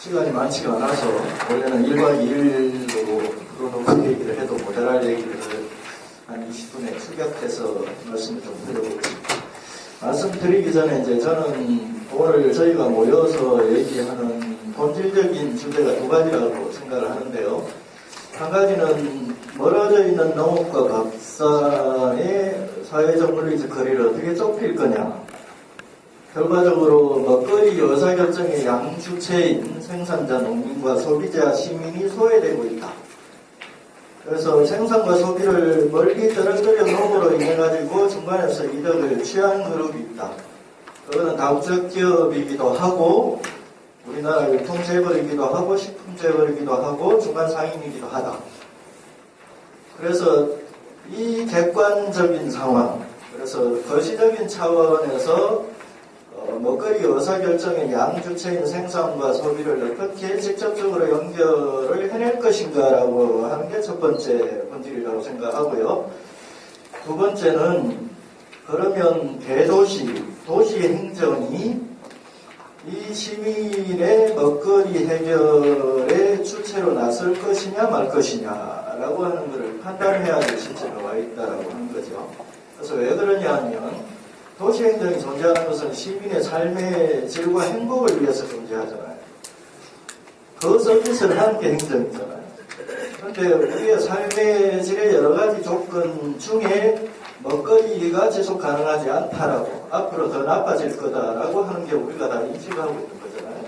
시간이 많지가 않아서 원래는 1박 2일로 풀어놓고 얘기를 해도 모자랄 얘기를 한 20분에 축약해서 말씀을 좀 드려보겠습니다. 말씀드리기 전에 이제 저는 오늘 저희가 모여서 얘기하는 본질적인 주제가 두 가지라고 생각을 하는데요. 한 가지는 멀어져 있는 농업과 밥상의 사회적 물리적 거리를 어떻게 좁힐 거냐. 결과적으로 먹거리 의사결정의 양주체인 생산자, 농민과 소비자, 시민이 소외되고 있다. 그래서 생산과 소비를 멀리 떨어뜨려 놓음으로 인해가지고 중간에서 이득을 취하는 그룹이 있다. 그거는 다국적 기업이기도 하고 우리나라 유통재벌이기도 하고 식품재벌이기도 하고 중간 상인이기도 하다. 그래서 이 객관적인 상황, 그래서 거시적인 차원에서 먹거리 의사결정의 양주체인 생산과 소비를 어떻게 직접적으로 연결을 해낼 것인가라고 하는 게 첫 번째 본질이라고 생각하고요. 두 번째는 그러면 대도시, 도시 행정이 이 시민의 먹거리 해결의 주체로 나설 것이냐 말 것이냐라고 하는 것을 판단해야 될 시점에 와 있다라고 하는 거죠. 그래서 왜 그러냐 하면 도시행정이 존재하는 것은 시민의 삶의 질과 행복을 위해서 존재하잖아요. 그 서비스를 하는 게 행정이잖아요. 그런데 우리의 삶의 질의 여러 가지 조건 중에 먹거리가 지속 가능하지 않다라고, 앞으로 더 나빠질 거다라고 하는 게 우리가 다 인식하고 있는 거잖아요.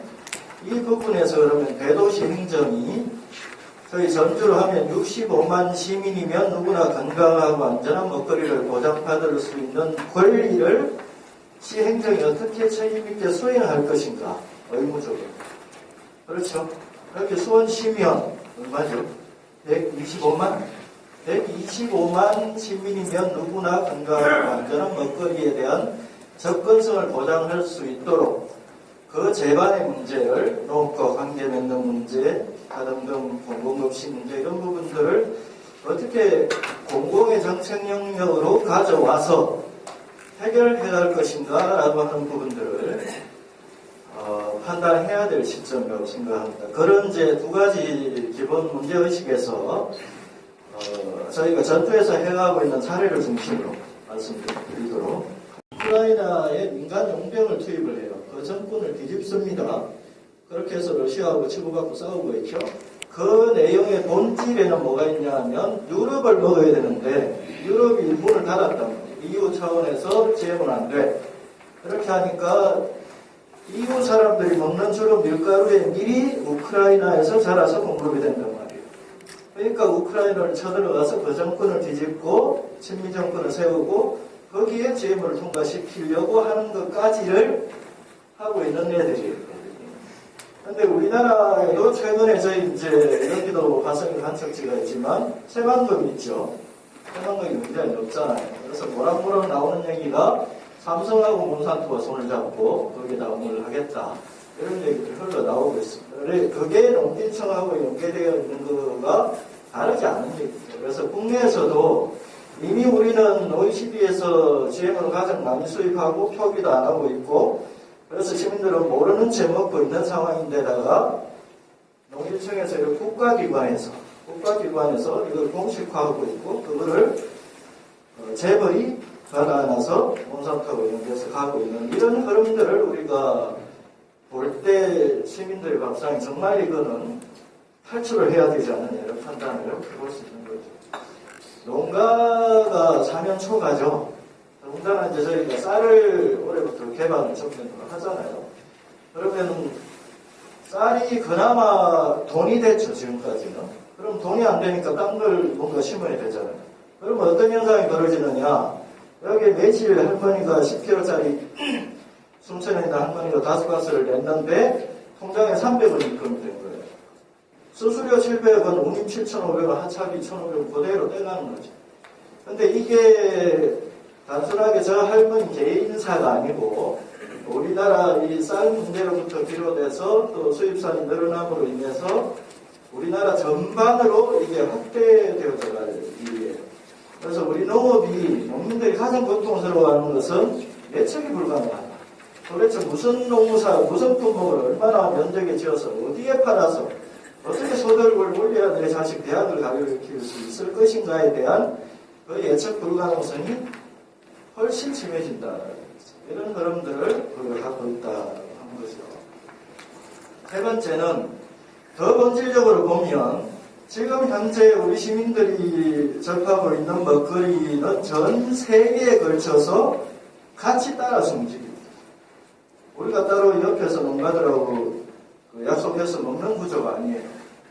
이 부분에서 그러면 대도시 행정이 저희 전주로 하면 65만 시민이면 누구나 건강하고 안전한 먹거리를 보장받을 수 있는 권리를 시행정이 어떻게 책임있게 수행할 것인가, 의무적으로. 그렇죠. 그렇게 수원시면 얼마죠? 125만? 125만 시민이면 누구나 건강하고 안전한 먹거리에 대한 접근성을 보장할 수 있도록 그 제반의 문제를 농업과 관계 맺는 문제, 등등 공공급식 문제 이런 부분들을 어떻게 공공의 정책 영역으로 가져와서 해결해야 할 것인가라고 하는 부분들을 판단해야 될 시점이라고 생각합니다. 그런 이제 두 가지 기본 문제의식에서 저희가 전투에서 해가고 있는 사례를 중심으로 말씀드리도록 우크라이나에 민간 용병을 투입을 해요. 그 정권을 뒤집습니다. 그렇게 해서 러시아하고 치고받고 싸우고 있죠. 그 내용의 본질에는 뭐가 있냐 하면 유럽을 먹어야 되는데 유럽이 문을 닫았단 말이에요. EU 차원에서 GM은 안 돼. 그렇게 하니까 EU 사람들이 먹는 주로 밀가루에 미리 우크라이나에서 자라서 공급이 된단 말이에요. 그러니까 우크라이나를 쳐들어가서 그 정권을 뒤집고 친미 정권을 세우고 거기에 GM을 통과시키려고 하는 것까지를 하고 있는 애들이에요. 근데 우리나라에도 최근에 저희 이제 여기도 화성인 관측지가 있지만 새만금이 있죠. 새만금이 굉장히 높잖아요. 그래서 모락모락 나오는 얘기가 삼성하고 몬산토가 손을 잡고 거기에다 응모를 하겠다. 이런 얘기들이 흘러나오고 있습니다. 그게 농기청하고 연계되어 있는 거가 다르지 않은 얘기죠. 그래서 국내에서도 이미 우리는 OECD에서 GM으로 가장 많이 수입하고 표기도 안 하고 있고 그래서 시민들은 모르는 채 먹고 있는 상황인데다가 농기청에서 국가기관에서 이걸 공식화하고 있고 그거를 재벌이 받아놔서 몬산토하고 연계해서 가고 있는 이런 흐름들을 우리가 볼 때 시민들의 밥상에 정말 이거는 탈출을 해야 되지 않느냐를 판단을 해볼 수 있는 거죠. 농가가 사면 초가죠. 더군다나 이제 저희가 쌀을 올해부터 개발 정책을 하잖아요. 그러면 쌀이 그나마 돈이 됐죠, 지금까지는. 그럼 돈이 안 되니까 딴 걸 뭔가 심어야 되잖아요. 그러면 어떤 현상이 벌어지느냐. 여기 매실 할머니가 10kg짜리 순천에다 할머니가 5박스를 냈는데 통장에 300원 입금이 된 거예요. 수수료 700원, 운임 7,500원, 하차비 1,500원 그대로 떼가는 거죠. 근데 이게 단순하게 저 할머니 개인사가 아니고 우리나라 이 쌀 문제로부터 비롯해서 또 수입산이 늘어남으로 인해서 우리나라 전반으로 이게 확대되어져 갈 일이에요. 그래서 우리 농업이 농민들이 가장 고통스러워하는 것은 예측이 불가능하다. 도대체 무슨 농사, 무슨 품목을 얼마나 면적에 지어서 어디에 팔아서 어떻게 소득을 올려야 내 자식 대학을 가르칠 수 있을 것인가에 대한 그 예측 불가능성이 훨씬 심해진다. 이런 흐름들을 우리가 갖고 있다 하는 거죠. 세 번째는 더 본질적으로 보면 지금 현재 우리 시민들이 접하고 있는 먹거리는 전 세계에 걸쳐서 같이 따라서 움직입니다. 우리가 따로 옆에서 농가들하고 약속해서 먹는 구조가 아니에요.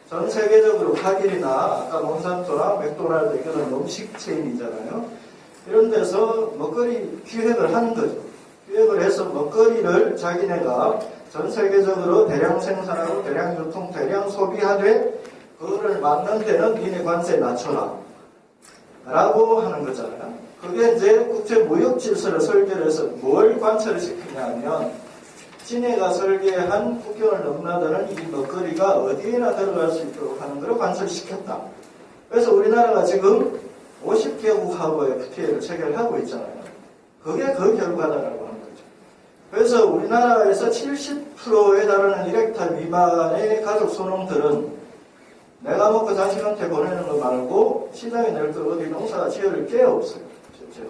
전 세계적으로 카길이나 아까 몬산토나 맥도날드 이거는 음식 체인이잖아요. 이런 데서 먹거리 기획을 하는 거죠. 기획을 해서 먹거리를 자기네가 전 세계적으로 대량 생산하고 대량 유통, 대량 소비하되 그거를 맞는 데는 니네 관세 낮춰라 라고 하는 거잖아요. 그게 이제 국제무역 질서를 설계를 해서 뭘 관철을 시키냐 하면 지네가 설계한 국경을 넘나드는 이 먹거리가 어디에나 들어갈 수 있도록 하는 걸 관철시켰다. 그래서 우리나라가 지금 50개국하고 FTA를 체결하고 있잖아요. 그게 그 결과다라고 하는 거죠. 그래서 우리나라에서 70%에 달하는 1헥타 미만의 가족 소농들은 내가 먹고 자식한테 보내는 거 말고 시장에 낼 거 어디 농사 지을 게 없어요. 실제로.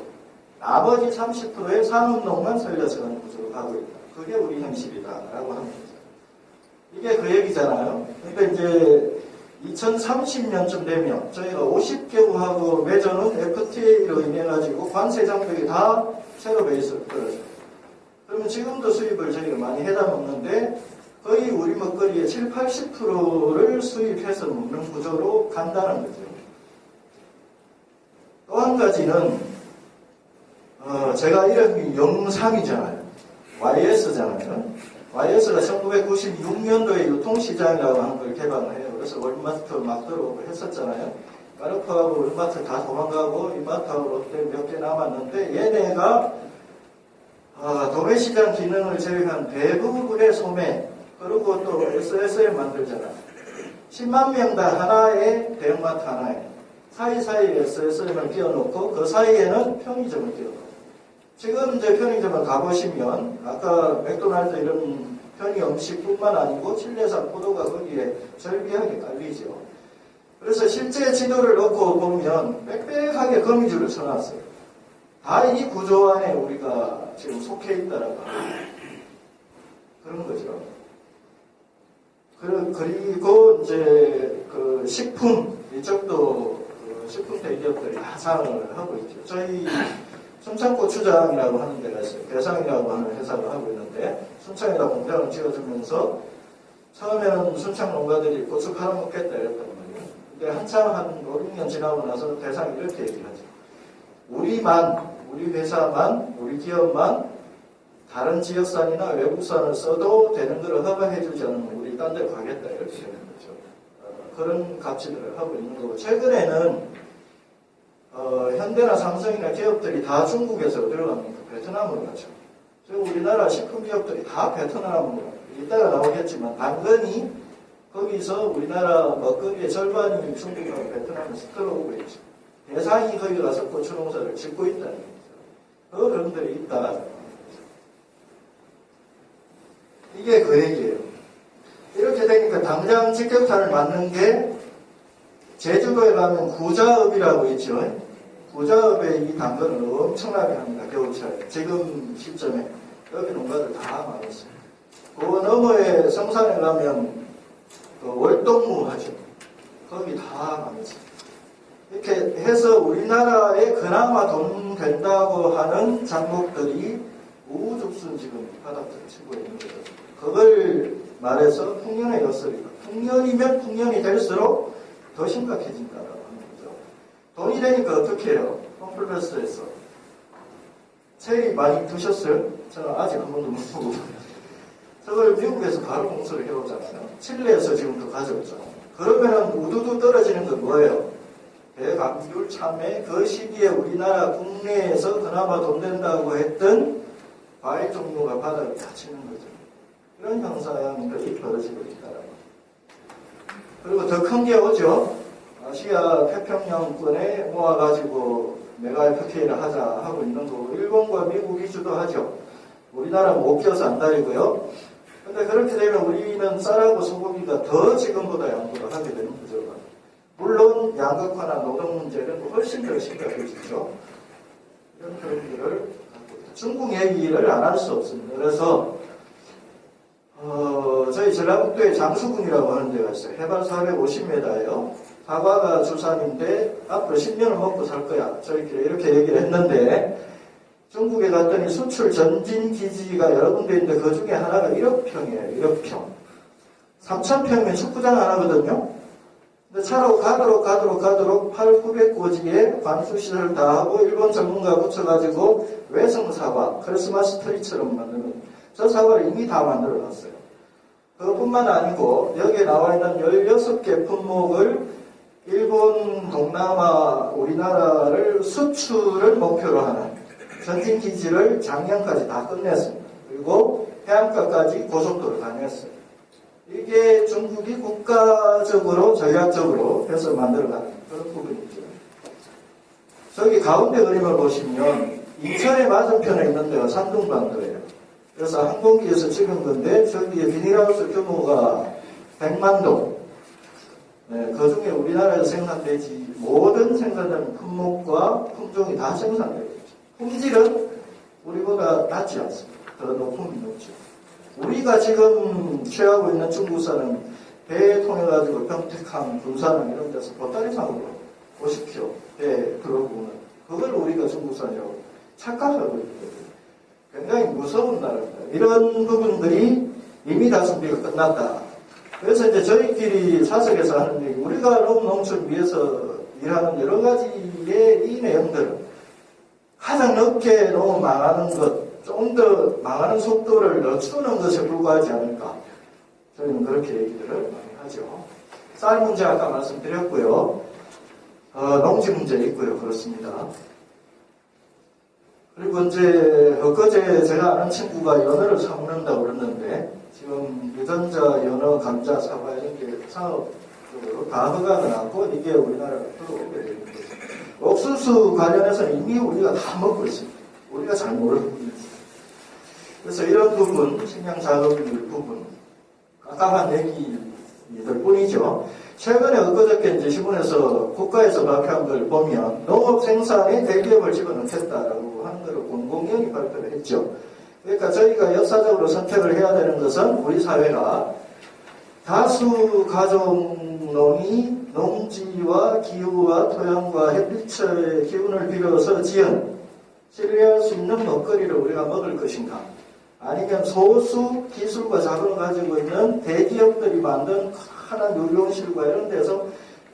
나머지 30%의 산업농만 살려서 가는 구조로 가고 있다. 그게 우리 현실이다라고 하는 거죠. 이게 그 얘기잖아요. 그러니까 이제 2030년쯤 되면 저희가 50개국하고 맺어놓은 FTA로 인해 가지고 관세 장벽이 다 새로 베이스로 떨어져요. 그러면 지금도 수입을 저희가 많이 해다 먹는데 거의 우리 먹거리의 7, 80%를 수입해서 먹는 구조로 간다는 거죠. 또 한 가지는 제가 이름이 영상이잖아요. YS잖아요. YS가 1996년도에 유통시장이라고 하는 걸 개발을 해요. 그래서 월마트 막 들어오고 했었잖아요. 까르푸하고 월마트 다 도망가고 이마트하고 롯데 몇 개 남았는데 얘네가 도매시장 기능을 제외한 대부분의 소매 그리고 또 SSM 만들잖아요. 10만 명당 하나의 대형마트 하나에 사이사이에 SSM을 끼워놓고 그 사이에는 편의점을 끼워놓고 지금 이제 편의점을 가보시면 아까 맥도날드 이런 편의 음식뿐만 아니고 칠레산 포도가 거기에 절비하게 깔리죠. 그래서 실제 지도를 놓고 보면 빽빽하게 거미줄을 쳐놨어요. 다 이 구조 안에 우리가 지금 속해 있다라고 그런 거죠. 그리고 이제 그 식품 이쪽도 식품 대기업들이 다 사업을 하고 있죠. 저희 순창고추장이라고 하는 데가 있어요. 대상이라고 하는 회사가 하고 있는데 순창에다 공장을 지어주면서 처음에는 순창 농가들이 고추 팔아먹겠다 이랬단 말이에요. 근데 한참 한 5, 6년 지나고 나서 대상이 이렇게 얘기하죠. 우리 회사만, 우리 기업만 다른 지역산이나 외국산을 써도 되는 걸 허가해주지 않으면 우리 딴 데 가겠다 이렇게 되는 거죠. 그런 가치들을 하고 있는 거고 최근에는 현대나 삼성이나 기업들이 다 중국에서 어디로 갑니까? 베트남으로 가죠. 우리나라 식품 기업들이 다 베트남으로 가요. 이따가 나오겠지만 당근이 거기서 우리나라 먹거리의 절반이 중국하고 베트남에서 들어오고 있죠. 대상이 거기 가서 고추 농사를 짓고 있다는 거죠. 그런 것들이 있다. 이게 그 얘기예요. 이렇게 되니까 당장 직격탄을 맞는 게 제주도에 가면 구자읍이라고 있죠. 구자읍에 이 당근을 엄청나게 합니다. 겨울철에. 지금 시점에. 여기 농가들 다 많았어요. 그 너머에 성산에 가면 그 월동무 하죠. 거기 다 많았어요. 이렇게 해서 우리나라에 그나마 돈 된다고 하는 작목들이 우후죽순 지금 바닥을 치고 있는 거죠. 그걸 말해서 풍년의 역설이다. 풍년이면 풍년이 될수록 더 심각해진다라고 하는 거죠. 돈이 되니까 어떻게 해요? 홈플러스에서 체리 많이 드셨어요? 저는 아직 한 번도 못 보고 저걸 미국에서 바로 공수를 해오잖아요. 칠레에서 지금도 가져오잖아요. 그러면은 우두두 떨어지는 건 뭐예요? 대감귤 참외 그 시기에 우리나라 국내에서 그나마 돈 된다고 했던 과일 종류가 바닥을 다치는 거죠. 이런 현상들이 벌어지고 있다라고. 그리고 더 큰 게 오죠. 아시아 태평양권에 모아가지고 메가 FTA를 하자 하고 있는 거고 일본과 미국이 주도하죠. 우리나라는 못 끼워서 안달이고요. 근데 그렇게 되면 우리는 쌀하고 소고기가 더 지금보다 양보를 하게 되는 구조가. 물론 양극화나 노동 문제는 훨씬 더 심각해지죠. 이런 흐름들을 중국 얘기를 안 할 수 없습니다. 그래서 저희 전라북도에 장수군이라고 하는 데가 있어요. 해발 450m예요. 사과가 주산인데 앞으로 10년을 먹고 살 거야. 저희끼리 이렇게 얘기를 했는데 중국에 갔더니 수출 전진 기지가 여러 군데 있는데 그 중에 하나가 1억 평이에요. 1억 평. 3,000평이면 축구장 하나거든요. 근데 차로 가도록 8, 900고지에 관수시설 다 하고 일본 전문가 붙여가지고 외성 사과, 크리스마스 트리처럼 만드는 저 사과를 이미 다 만들어놨어요. 그것뿐만 아니고 여기에 나와 있는 16개 품목을 일본, 동남아, 우리나라를 수출을 목표로 하는 전진기지를 작년까지 다 끝냈습니다. 그리고 해안가까지 고속도로 다녔어요. 이게 중국이 국가적으로 전략적으로 해서 만들어가는 그런 부분이죠. 저기 가운데 그림을 보시면 인천의 맞은편에 있는 데가 산둥반도예요. 그래서 항공기에서 찍은 건데 저기에 비닐하우스 규모가 100만 동. 네, 그 중에 우리나라에서 생산되지 모든 생산되는 품목과 품종이 다 생산되고 있죠. 품질은 우리보다 낮지 않습니다. 더 높음이 높죠. 우리가 지금 취하고 있는 중국산은 배에 통해가지고 평택항, 군산항 이런 데서 보따리상으로 50kg 배에 들어오는 그걸 우리가 중국산이라고 착각하고 있거든요. 굉장히 무서운 나라입니다. 이런 부분들이 이미 다 준비가 끝났다. 그래서 이제 저희끼리 사석에서 하는 얘기, 우리가 농촌 위에서 일하는 여러 가지의 이 내용들은 가장 늦게 너무 망하는 것, 좀 더 망하는 속도를 늦추는 것에 불과하지 않을까. 저희는 그렇게 얘기들을 많이 하죠. 쌀 문제 아까 말씀드렸고요. 농지 문제 있고요. 그렇습니다. 그리고 이제 엊그제 제가 아는 친구가 연어를 사먹는다고 그랬는데 지금 유전자 연어, 감자, 사과 이런 게 상업적으로 다 허가가 나고 이게 우리나라로 들어오게 되는 거죠. 옥수수 관련해서는 이미 우리가 다 먹고 있습니다. 우리가 잘 모르는 부분이죠. 그래서 이런 부분, 식량자급률 부분, 깜깜한 얘기들 뿐이죠. 최근에 엊그저께 이제 신문에서 국가에서 발표한 걸 보면 농업 생산에 대기업을 집어넣겠다라고 하는 걸 공공연히 발표를 했죠. 그러니까 저희가 역사적으로 선택을 해야 되는 것은 우리 사회가 다수 가족농이 농지와 기후와 토양과 햇빛의 기운을 빌어서 지은 신뢰할 수 있는 먹거리를 우리가 먹을 것인가, 아니면 소수 기술과 자본을 가지고 있는 대기업들이 만든 하나 유리온실과 이런 데서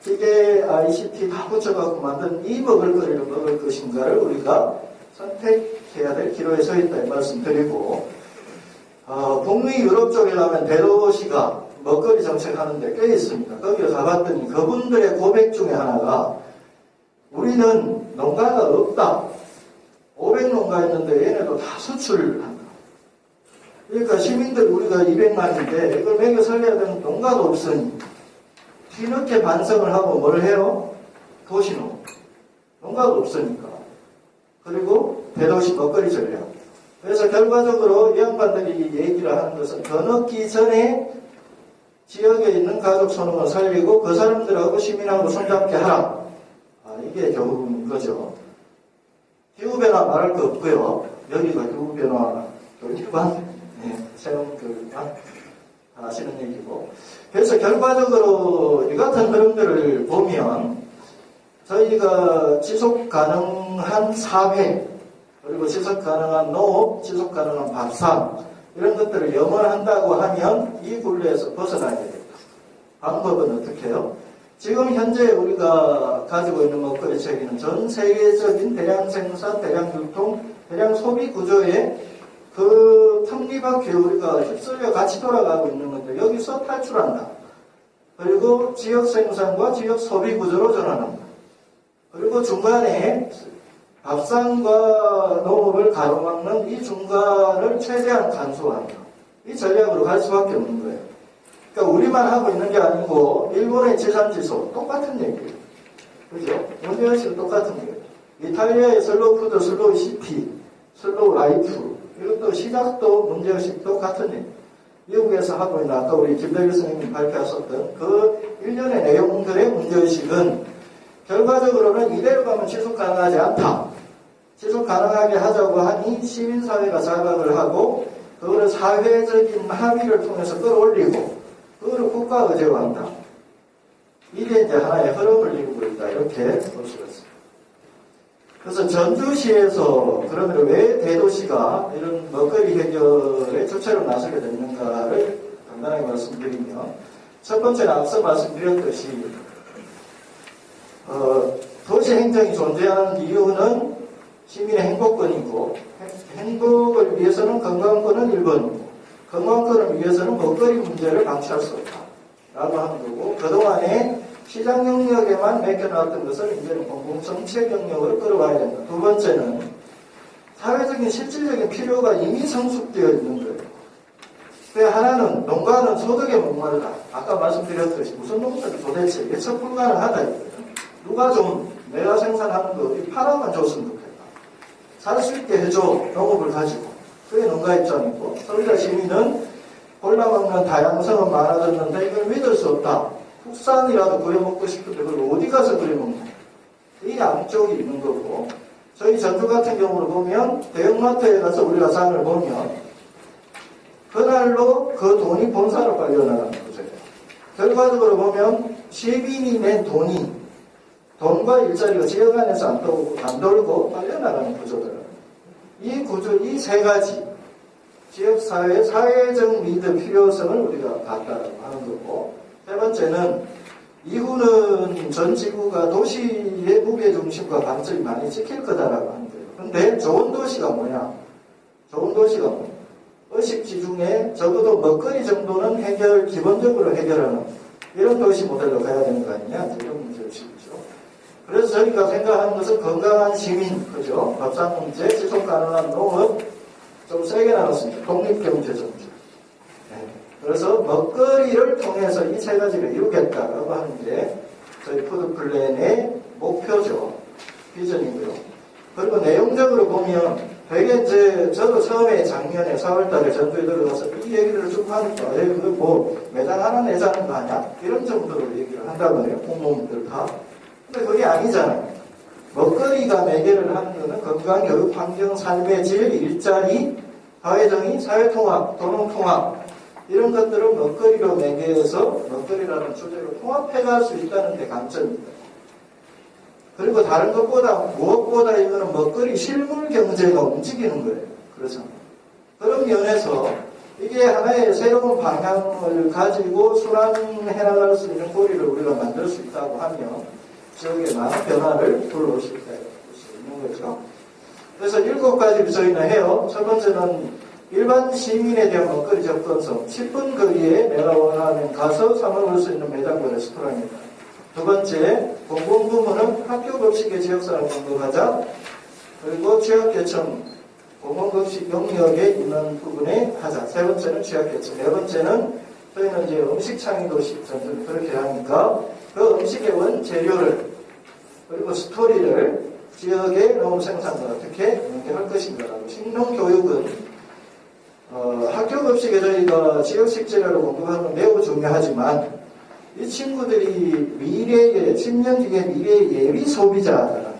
기계 ICT 다 붙여갖고 만든 이 먹을거리를 먹을 것인가를 우리가 선택해야 될 기로에 서 있다 이 말씀드리고, 북미 유럽 쪽에 가면 대도시가 먹거리 정책하는데 꽤 있습니다. 거기 가봤더니 그분들의 고백 중에 하나가 우리는 농가가 없다. 500농가 있는데 얘네도 다 수출을 한다. 그러니까 시민들 우리가 200만인데 이걸 먹여 살려야 되는 농가도 없으니 뒤늦게 반성을 하고 뭘 해요? 도시농. 농가도 없으니까. 그리고 대도시 먹거리 전략. 그래서 결과적으로 이 양반들이 얘기를 하는 것은 더 넣기 전에 지역에 있는 가족 소농을 살리고 그 사람들하고 시민하고 손잡게 하라. 이게 결국인 거죠. 기후변화 말할 거 없고요. 여기가 기후변화 교육반, 체험교육반 하시는 얘기고. 그래서 결과적으로 이 같은 흐름들을 보면 저희가 지속 가능한 사회, 그리고 지속 가능한 농업, 지속 가능한 밥상 이런 것들을 염원한다고 하면 이 굴레에서 벗어나야 되겠다. 방법은 어떻게 해요? 지금 현재 우리가 가지고 있는 먹거리 체계는 전 세계적인 대량 생산, 대량 유통, 대량 소비 구조에 그 톱니바퀴에 우리가 휩쓸려 같이 돌아가고 있는 건데 여기서 탈출한다. 그리고 지역 생산과 지역 소비 구조로 전환한다. 그리고 중간에 밥상과 농업을 가로막는 이 중간을 최대한 간소화한다. 이 전략으로 갈 수밖에 없는 거예요. 그러니까 우리만 하고 있는 게 아니고 일본의 지산지수 똑같은 얘기예요. 그죠? 문제의식은 똑같은 거예요. 이탈리아의 슬로우 푸드, 슬로우 시티, 슬로우 라이프 이것도 시작도 문제의식도 같은 일. 미국에서 하고 있는 아까 우리 김대길 선생님이 발표하셨던 그 일련의 내용들의 문제의식은 결과적으로는 이대로 가면 지속 가능하지 않다. 지속 가능하게 하자고 하니 시민사회가 자각을 하고 그거를 사회적인 합의를 통해서 끌어올리고 그거를 국가 의제화한다. 이게 이제 하나의 흐름을 이루고 있다. 이렇게 볼 수가 있습니다. 그래서 전주시에서 그러면 왜 대도시가 이런 먹거리 해결에 주체로 나서게 됐는가를 간단하게 말씀드리면 첫 번째는 앞서 말씀드렸듯이 도시 행정이 존재하는 이유는 시민의 행복권이고 행복을 위해서는 건강권은 1번이고 건강권을 위해서는 먹거리 문제를 방치할 수 없다라고 하는 거고 그동안에 시장 영역에만 맡겨놨던 것을 이제는 공공정책 영역으로 끌어와야 된다. 두 번째는 사회적인 실질적인 필요가 이미 성숙되어 있는 거예요. 그 하나는 농가는 소득에 목마르다. 아까 말씀드렸듯이 무슨 농사를 도대체 예측 불가능하다 이거예요. 누가 좀 내가 생산하는 거 어디 팔아만 줬으면 좋겠다. 살 수 있게 해줘. 농업을 가지고. 그게 농가 입장이고 소비자 시민은 골라먹는 다양성은 많아졌는데 이걸 믿을 수 없다. 국산이라도 구해먹고 싶은데 그걸 어디 가서 구해먹냐. 이 양쪽이 있는 거고 저희 전주 같은 경우를 보면 대형마트에 가서 우리가 상을 보면 그날로 그 돈이 본사로 빨려나가는 거죠. 결과적으로 보면 시민이 낸 돈과 일자리가 지역 안에서 안 돌고 빨려나가는 구조들. 이 구조, 이 세 가지 지역사회의 사회적 리드 필요성을 우리가 봤다라고 하는 거고 세 번째는 이후는 전 지구가 도시의 무게중심과 방점이 많이 찍힐 거다라고 하는 거예요. 근데 좋은 도시가 뭐냐? 좋은 도시가 뭐냐? 의식지 중에 적어도 먹거리 정도는 기본적으로 해결하는 이런 도시 모델로 가야 되는 거 아니냐? 이런 문제의식이죠. 그래서 저희가 생각하는 것은 건강한 시민, 그죠? 밥상 문제, 지속 가능한 농업, 좀 세게 나눴습니다. 독립경제정책. 네. 그래서 먹거리를 통해서 이 세 가지를 이루겠다라고 하는 게 저희 푸드플랜의 목표죠. 비전이고요. 그리고 내용적으로 보면 되게 이제 저도 처음에 작년에 4월달에 전주에 들어가서 이 얘기를 쭉 하니까 그거 뭐 매장 하나 내자는 거 아니야? 이런 정도로 얘기를 한다고 해요. 공무원들 다. 근데 그게 아니잖아요. 먹거리가 매개를 하는 것은 건강, 교육, 환경, 삶의 질, 일자리, 사회정의, 사회통합, 도농통합 이런 것들을 먹거리로 매개해서 먹거리라는 주제로 통합해갈 수 있다는 게 강점입니다. 그리고 다른 것보다 무엇보다 이거는 먹거리 실물 경제가 움직이는 거예요. 그래서 그런 면에서 이게 하나의 새로운 방향을 가지고 순환해 나갈 수 있는 고리를 우리가 만들 수 있다고 하면 지역에 많은 변화를 불러올 수 있는 거죠. 그래서 7가지를 저희는 해요. 첫 번째는 일반 시민에 대한 먹거리 접근성. 10분 거리에 내가 원하면 가서 사 먹을 수 있는 매장과 레스토랑입니다. 두 번째, 공공부문은 학교 급식의 지역사를 공급하자. 그리고 취약계층, 공공급식 영역에 있는 부분에 하자. 세 번째는 취약계층. 네 번째는 저희는 이제 음식창의도시 전쟁 그렇게 하니까 그 음식의 원재료를 그리고 스토리를 지역의 농업 생산과 어떻게 연계할 것인가라고. 식농교육은 학교 급식에 저희가 지역 식재료를 공급하는 건 매우 중요하지만 이 친구들이 미래의 10년 뒤에 미래의 예비 소비자잖아요.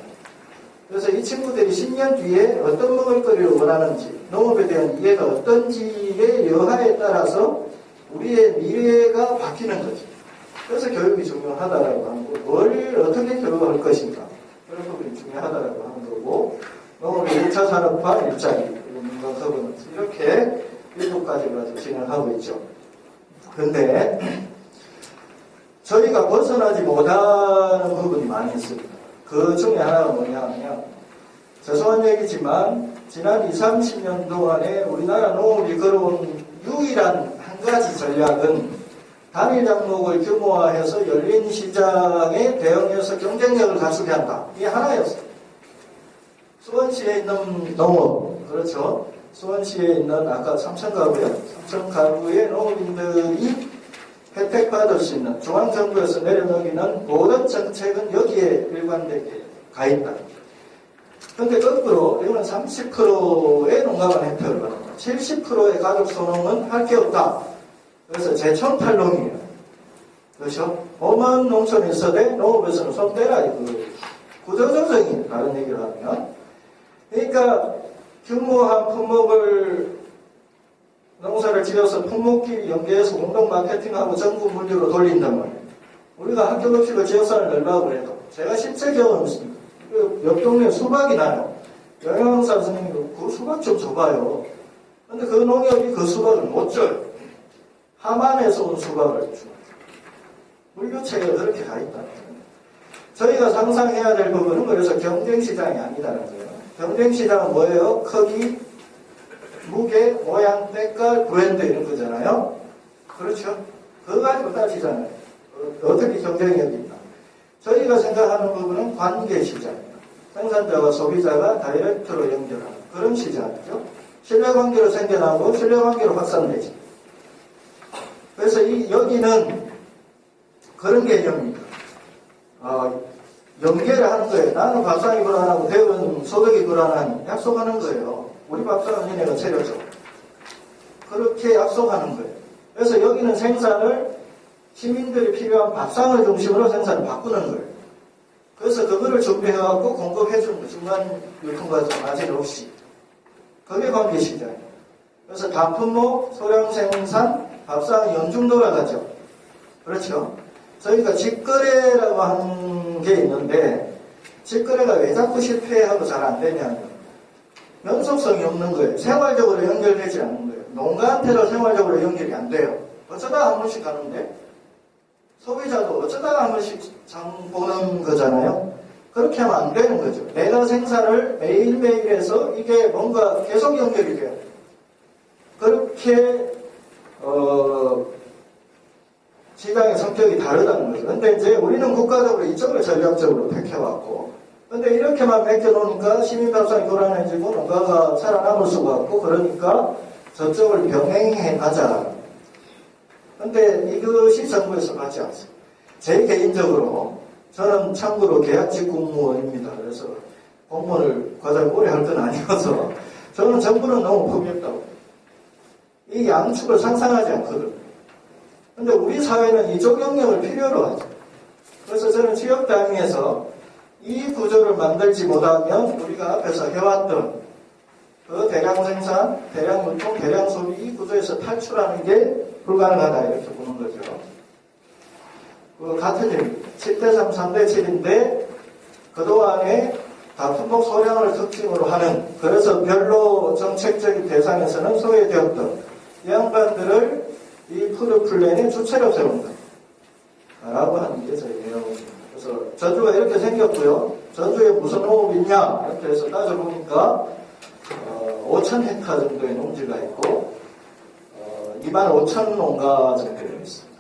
그래서 이 친구들이 10년 뒤에 어떤 먹을거리를 원하는지 농업에 대한 이해가 어떤지의 여하에 따라서 우리의 미래가 바뀌는 거죠. 그래서 교육이 중요하다라고 하는 거고 뭘 어떻게 교육할 것인가 그런 부분이 중요하다라고 하는 거고 농업의 1차 산업화 일자리 그리고 거버넌스 이렇게 7가지를 가지고 진행하고 있죠. 그런데 저희가 벗어나지 못하는 부분이 많이 있습니다. 그 중에 하나가 뭐냐 하면 죄송한 얘기지만 지난 20, 30년 동안에 우리나라 농업이 걸어온 유일한 한 가지 전략은 단일 장목을 규모화해서 열린 시장에 대응해서 경쟁력을 갖추게 한다. 이게 하나였어요. 수원시에 있는 농업, 그렇죠. 수원시에 있는 아까 3,000가구요. 3,000가구의 농업인들이 혜택받을 수 있는 중앙정부에서 내려놓기는 모든 정책은 여기에 일관되게 가 있다. 근데 거꾸로 이거는 30%의 농가만 혜택을 받습니다. 70%의 가족 소농은 할 게 없다. 그래서 제천탈농이에요. 그렇죠? 오만 농촌 1서대 농업에서는 손 떼라. 그 구조조정이 다른 얘기를 하면. 그러니까 규모한 품목을 농사를 지어서 품목끼리 연계해서 공동 마케팅하고 정부 물류로 돌린단 말이에요. 우리가 학교 급식을 지역사를 넓라고 해도 제가 실제 경험이 있습니다. 옆 동네에 수박이 나요. 영양사 선생님이 그 수박 좀 줘봐요. 근데 그 농협이 그 수박을 못 줘요. 하만에서 온 수박을 줘요. 물류체계가 그렇게 가 있다는 거예요. 저희가 상상해야 될 부분은 그래서 경쟁시장이 아니다는 거예요. 경쟁시장은 뭐예요? 크기, 무게, 모양, 때깔, 브랜드 이런 거잖아요. 그렇죠? 그거 가지고 따지잖아요. 어떻게 경쟁력이 있나. 저희가 생각하는 부분은 관계시장입니다. 생산자와 소비자가 다이렉트로 연결하는 그런 시장이죠. 신뢰관계로 생겨나고 신뢰관계로 확산되지. 그래서 여기는 그런 개념입니다. 연계를 하는 거예요. 나는 밥상이 불안하고 대우는 소득이 불안하니 약속하는 거예요. 우리 밥상은 니네가 차려줘. 그렇게 약속하는 거예요. 그래서 여기는 생산을 시민들이 필요한 밥상을 중심으로 생산을 바꾸는 거예요. 그래서 그거를 준비해갖고 공급해주는 거예요. 중간 유통과정 아직 없이. 그게 관계시장이에요. 그래서 단품목, 소량 생산, 밥상은 연중 돌아가죠. 그렇죠? 저희가 직거래라고 하는 게 있는데 직거래가 왜 자꾸 실패하고 잘 안 되냐면 연속성이 없는 거예요. 생활적으로 연결되지 않는 거예요. 농가한테도 생활적으로 연결이 안 돼요. 어쩌다 한 번씩 가는데 소비자도 어쩌다가 한 번씩 장 보는 거잖아요. 그렇게 하면 안 되는 거죠. 내가 생산을 매일매일 해서 이게 뭔가 계속 연결이 돼요. 그렇게 시장의 성격이 다르다는 거죠. 근데 이제 우리는 국가적으로 이쪽을 전략적으로 택해왔고, 근데 이렇게만 맡겨놓으니까 시민밥상이 불안해지고 농가가 살아남을 수가 없고, 그러니까 저쪽을 병행해 가자. 근데 이것이 정부에서 맞지 않습니다. 제 개인적으로, 저는 참고로 계약직 공무원입니다. 그래서 공무원을 과장 오래 할 건 아니어서, 저는 정부는 너무 포기했다고. 이 양축을 상상하지 않거든요. 근데 우리 사회는 이쪽 영역을 필요로 하죠. 그래서 저는 지역단위에서 이 구조를 만들지 못하면 우리가 앞에서 해왔던 그 대량 생산, 대량 유통, 대량 소비 이 구조에서 탈출하는 게 불가능하다 이렇게 보는 거죠. 그 같은 일, 7대3, 3대7인데 그동안에 다품목 소량을 특징으로 하는 그래서 별로 정책적인 대상에서는 소외되었던 이 양반들을 이 푸드 플랜의 주체로 세운다. 라고 하는 게 저희 내용입니다. 그래서 전주가 이렇게 생겼고요. 전주에 무슨 농업이 있냐? 이렇게 해서 따져보니까 5,000헥타 정도의 농지가 있고 25,000 농가 정도 있습니다.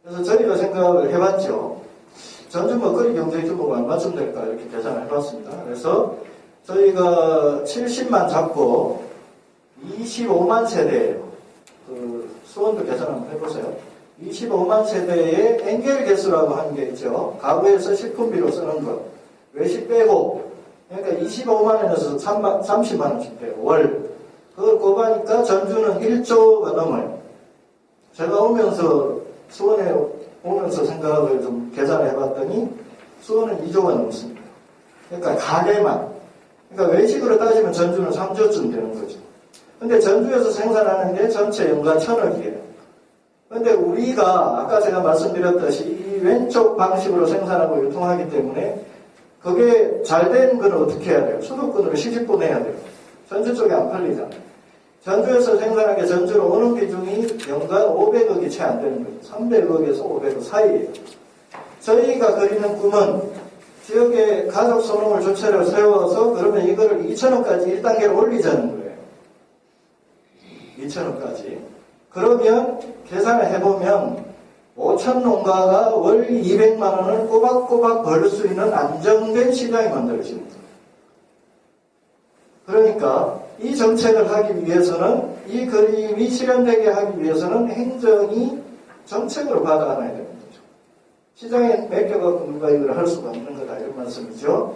그래서 저희가 생각을 해봤죠. 전주 먹거리 경제 규모가 얼마쯤 될까 이렇게 계산을 해봤습니다. 그래서 저희가 70만 잡고 25만 세대예요. 그 수원도 계산 한번 해보세요. 25만 세대의 엔겔 개수라고 하는 게 있죠. 가구에서 식품비로 쓰는 것. 외식 빼고. 그러니까 25만원에서 30만원씩 돼요. 월. 그걸 꼽아니까 전주는 1조가 넘어요. 제가 오면서 수원에 오면서 생각을 좀 계산을 해봤더니 수원은 2조가 넘습니다. 그러니까 가게만. 그러니까 외식으로 따지면 전주는 3조쯤 되는 거죠. 근데 전주에서 생산하는 게 전체 연간 1,000억이에요. 근데 우리가 아까 제가 말씀드렸듯이 이 왼쪽 방식으로 생산하고 유통하기 때문에 그게 잘 된 건 어떻게 해야 돼요? 수도권으로 시집 보내야 돼요. 전주 쪽에 안 팔리잖아요. 전주에서 생산한 게 전주로 오는 비중이 연간 500억이 채 안 되는 거예요. 300억에서 500억 사이예요. 저희가 그리는 꿈은 지역의 가족 소농을 주체로 세워서 그러면 이거를 2,000억까지 1단계로 올리자는 거예요. 2,000억까지. 그러면 계산을 해보면 5,000 농가가 월 200만 원을 꼬박꼬박 벌 수 있는 안정된 시장이 만들어집니다. 그러니까 이 정책을 하기 위해서는 이 그림이 실현되게 하기 위해서는 행정이 정책으로 받아가야 되는 거죠. 시장에 맡겨갖고 누가 이걸 할 수가 없는 거다 이런 말씀이죠.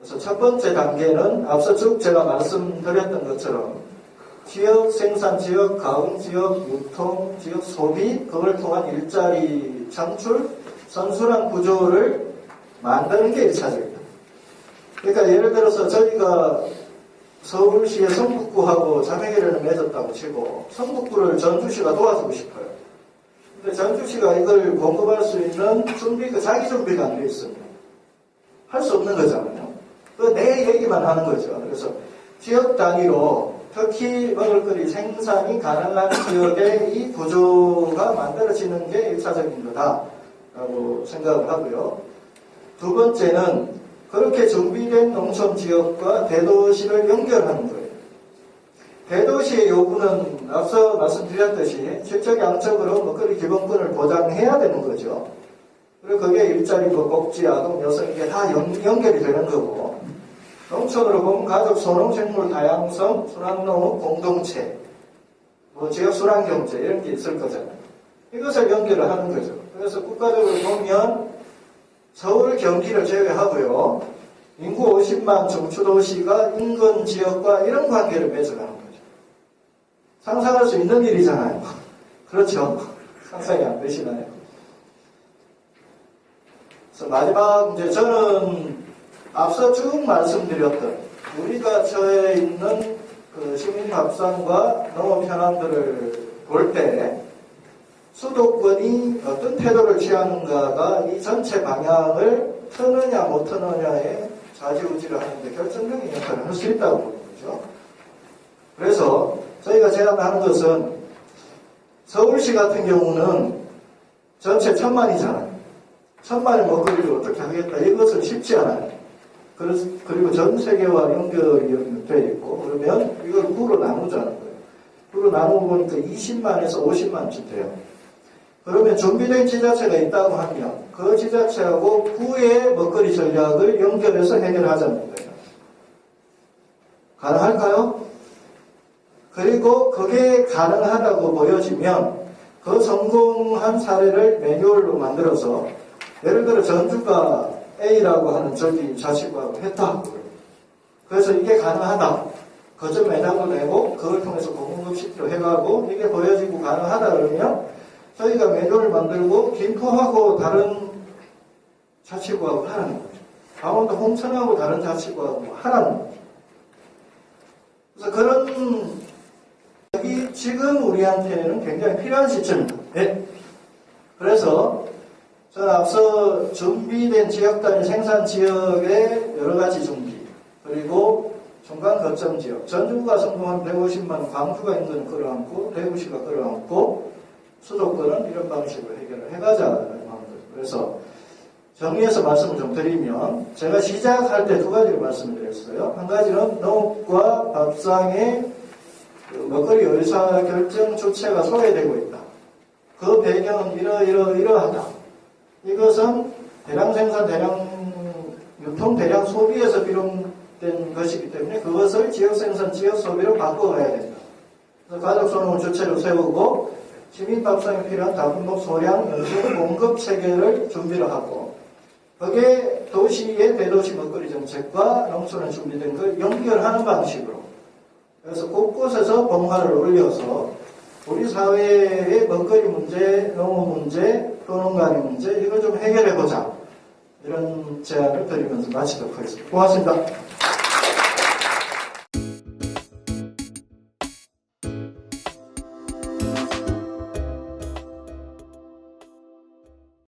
그래서 첫 번째 단계는 앞서 쭉 제가 말씀드렸던 것처럼 지역 생산, 지역 가공, 지역 유통, 지역 소비, 그걸 통한 일자리 창출, 선순환 구조를 만드는 게 1차적이다. 그러니까 예를 들어서 저희가 서울시의 성북구하고 자매결연을 맺었다고 치고 성북구를 전주시가 도와주고 싶어요. 근데 전주시가 이걸 공급할 수 있는 자기 준비가 안 돼 있습니다. 할 수 없는 거잖아요. 내 얘기만 하는 거죠. 그래서 지역 단위로 특히 먹을거리 생산이 가능한 지역의 이 구조가 만들어지는 게 1차적인 거다라고 생각을 하고요. 두 번째는 그렇게 준비된 농촌 지역과 대도시를 연결하는 거예요. 대도시의 요구는 앞서 말씀드렸듯이 질적 양적으로 먹거리 기본권을 보장해야 되는 거죠. 그리고 그게 일자리, 복지, 아동, 여성 이게 다 연결이 되는 거고, 농촌으로 보면 가족, 소농, 생물 다양성, 순환농업 공동체, 지역 순환경제 이런 게 있을 거잖아요. 이것을 연결을 하는 거죠. 그래서 국가적으로 보면 서울, 경기를 제외하고요, 인구 50만 중추도시가 인근 지역과 이런 관계를 맺어가는 거죠. 상상할 수 있는 일이잖아요. 그렇죠? 상상이 안 되시나요? 그래서 마지막 이제 저는 앞서 쭉 말씀드렸던 우리가 처해 있는 그 시민밥상과 농업 현안들을 볼 때 수도권이 어떤 태도를 취하는가가 이 전체 방향을 트느냐 못 트느냐에 좌지우지를 하는데 결정적인 역할을 할 수 있다고 보는 거죠. 그래서 저희가 제안하는 것은 서울시 같은 경우는 전체 1000만이잖아요. 1000만의 먹거리를 어떻게 하겠다. 이것은 쉽지 않아요. 그리고 전 세계와 연결이 되어 있고, 그러면 이걸 구로 나누자는 거예요. 구로 나누고 보니까 20만에서 50만쯤 돼요. 그러면 준비된 지자체가 있다고 하면 그 지자체하고 구의 먹거리 전략을 연결해서 해결하자는 거예요. 가능할까요? 그리고 그게 가능하다고 보여지면 그 성공한 사례를 매뉴얼로 만들어서 예를 들어 전주가 A라고 하는 저기 자치구하고 했다. 그래서 이게 가능하다. 거점 매장도 내고 그걸 통해서 공급시키려 해가고 이게 보여지고 가능하다 그러면 저희가 매뉴얼을 만들고 김포하고 다른 자치구하고 하라는 거죠. 강원도 홍천하고 다른 자치구하고 하라는 거죠. 그래서 그런 여기 지금 우리한테는 굉장히 필요한 시점입니다. 네. 그래서 저는 앞서 준비된 지역 단위 생산 지역의 여러 가지 준비, 그리고 중간 거점 지역, 전주가 성공한 150만, 광주가 인근을 끌어안고, 대구시가 끌어안고, 수도권은 이런 방식으로 해결을 해가자는 겁니다. 그래서 정리해서 말씀을 좀 드리면, 제가 시작할 때 두 가지를 말씀드렸어요. 한 가지는 농업과 밥상의 먹거리 의사결정 주체가 소외되고 있다. 그 배경은 이러하다. 이것은 대량 생산, 대량 유통, 대량 소비에서 비롯된 것이기 때문에 그것을 지역 생산, 지역 소비로 바꿔가야 된다. 그래서 가족 소농을 주체로 세우고 시민밥상에 필요한 다분목 소량, 연중, 공급 체계를 준비를 하고 그게 도시의 대도시 먹거리 정책과 농촌에 준비된 걸 연결하는 방식으로 그래서 곳곳에서 봉화를 올려서 우리 사회의 먹거리 문제, 농업 문제, 도농간의 문제 이걸 좀 해결해보자. 이런 제안을 드리면서 마치도록 하겠습니다. 고맙습니다.